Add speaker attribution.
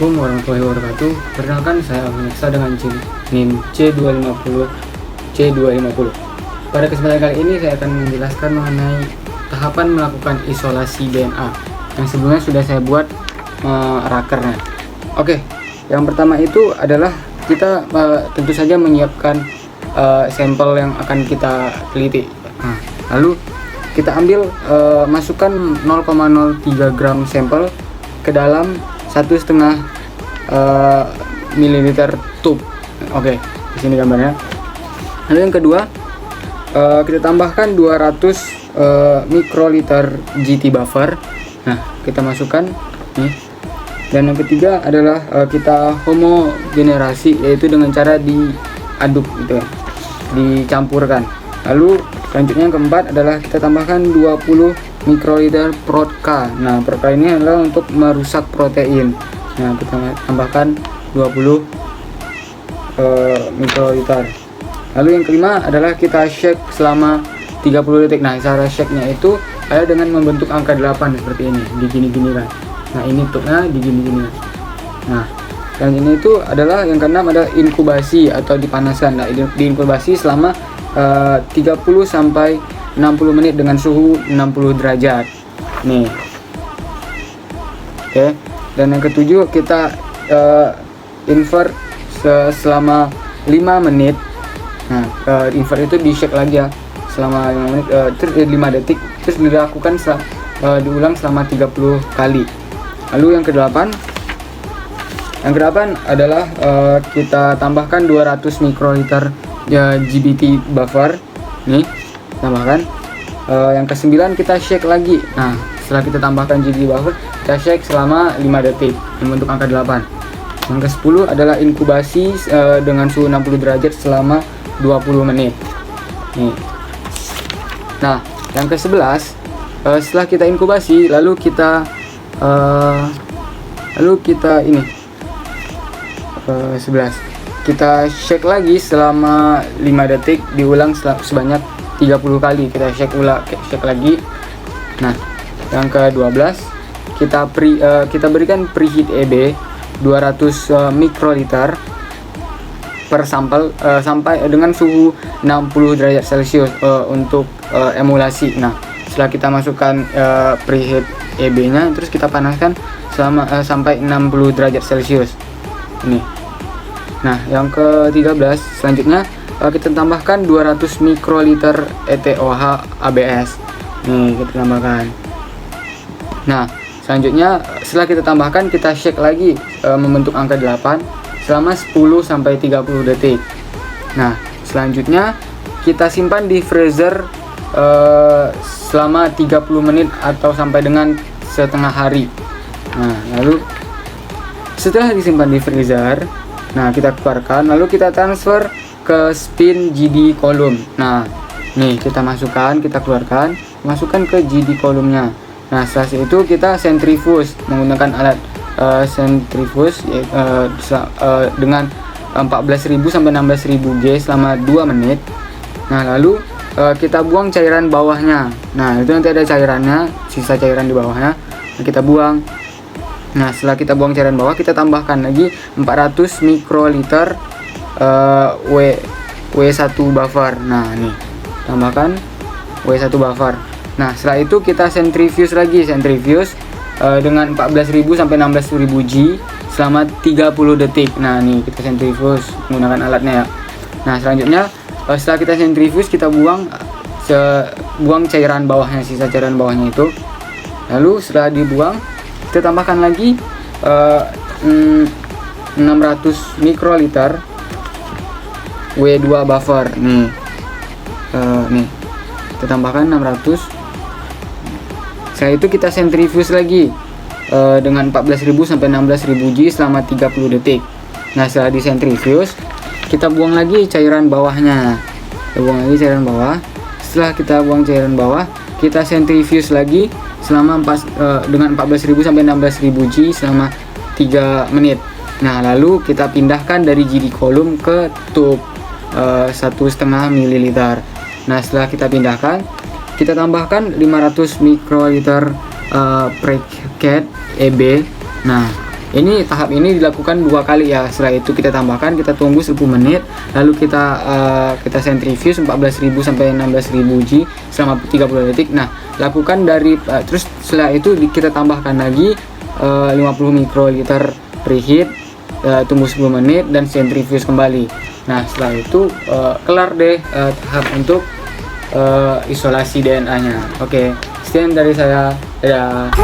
Speaker 1: Assalamualaikum warahmatullahi wabarakatuh. Perkenalkan, saya Alhamdulillah dengan NIM C250. Pada kesempatan kali ini saya akan menjelaskan mengenai tahapan melakukan isolasi DNA yang sebelumnya sudah saya buat rakernya. Oke, yang pertama itu adalah kita tentu saja menyiapkan sampel yang akan kita teliti. Lalu kita ambil masukkan 0,03 gram sampel ke dalam 1,5 mililiter tube. Oke, di sini gambarnya. Lalu yang kedua, kita tambahkan 200 mikroliter GT buffer. Nah, kita masukkan nih. Dan yang ketiga adalah kita homogenerasi, yaitu dengan cara diaduk gitu ya, dicampurkan. Lalu selanjutnya yang keempat adalah kita tambahkan 20 mikroliter Protka. Nah, Protka ini adalah untuk merusak protein. Nah, kita tambahkan 20 mikroliter. Lalu yang kelima adalah kita shake selama 30 detik. Nah, cara shake-nya itu adalah dengan membentuk angka 8 seperti ini, digini-gini kan. Nah, ini tutupnya digini-gini. Nah, dan ini itu adalah yang keenam ada inkubasi atau dipanaskan. Nah, diinkubasi selama 30 sampai 60 menit dengan suhu 60 derajat. Nih. Oke. Dan yang ketujuh kita invert selama 5 menit. Nah, invert itu di shake lagi ya selama 5 menit, terus 5 detik, terus dilakukan diulang selama 30 kali. Lalu yang kedelapan adalah kita tambahkan 200 mikroliter GBT buffer. Nih, tambahkan. Yang kesembilan kita shake lagi. Nah, setelah kita tambahkan GBT buffer, kita shake selama 5 detik membentuk angka 8. Yang ke-10 adalah inkubasi dengan suhu 60 derajat selama 20 menit. Nih. Nah, yang ke-11 setelah kita inkubasi, lalu kita ini 11 kita shake lagi selama 5 detik, diulang sebanyak 30 kali. Kita shake lagi. Nah, yang ke-12 kita berikan preheat EB 200 mikroliter per sampel sampai dengan suhu 60 derajat Celcius untuk emulasi. Nah, setelah kita masukkan preheat EB-nya, terus kita panaskan selama sampai 60 derajat Celcius. Ini. Nah, yang ke-13 selanjutnya kita tambahkan 200 mikroliter ETOH ABS. Nih, kita tambahkan. Nah, selanjutnya setelah kita tambahkan, kita shake lagi membentuk angka 8 selama 10 sampai 30 detik. Nah, selanjutnya kita simpan di freezer selama 30 menit atau sampai dengan setengah hari. Nah, lalu setelah disimpan di freezer, nah kita keluarkan, lalu kita transfer ke spin GD column. Nah, nih kita keluarkan, masukkan ke GD column-nya. Nah, setelah itu kita centrifuge menggunakan alat centrifuge dengan 14.000 sampai 16.000 G selama 2 menit. Nah, lalu kita buang cairan bawahnya. Nah, itu nanti ada cairannya, sisa cairan di bawahnya. Nah, kita buang. Nah, setelah kita buang cairan bawah, kita tambahkan lagi 400 mikroliter W1 buffer. Nah, nih tambahkan W1 buffer. Nah, setelah itu kita centrifuge dengan 14.000 sampai 16.000 G selama 30 detik. Nah, nih kita centrifuge menggunakan alatnya ya. Nah, selanjutnya setelah kita centrifuge, kita buang cairan bawahnya, sisa cairan bawahnya itu. Lalu setelah dibuang, kita tambahkan lagi 600 mikroliter W2 buffer. Nih kita tambahkan 600. Setelah itu kita centrifuge lagi dengan 14.000 sampai 16.000 G selama 30 detik. Nah, setelah disentrifuge, kita buang lagi cairan bawahnya. Setelah kita buang cairan bawah, kita centrifuge lagi dengan 14.000 sampai 16.000 G selama 3 menit. Nah, lalu kita pindahkan dari GD column ke tube 1,5 ml. Nah, setelah kita pindahkan, kita tambahkan 500 mikroliter preheat EB. Nah, Ini tahap ini dilakukan 2 kali ya. Setelah itu kita tambahkan, kita tunggu 10 menit, lalu kita centrifuge 14.000 sampai 16.000 G selama 30 detik. Nah, lakukan dari terus setelah itu kita tambahkan lagi 50 mikroliter preheat, tunggu 10 menit dan centrifuge kembali. Nah, setelah itu kelar deh tahap untuk isolasi DNA-nya. Oke, sekian dari saya. Dadah.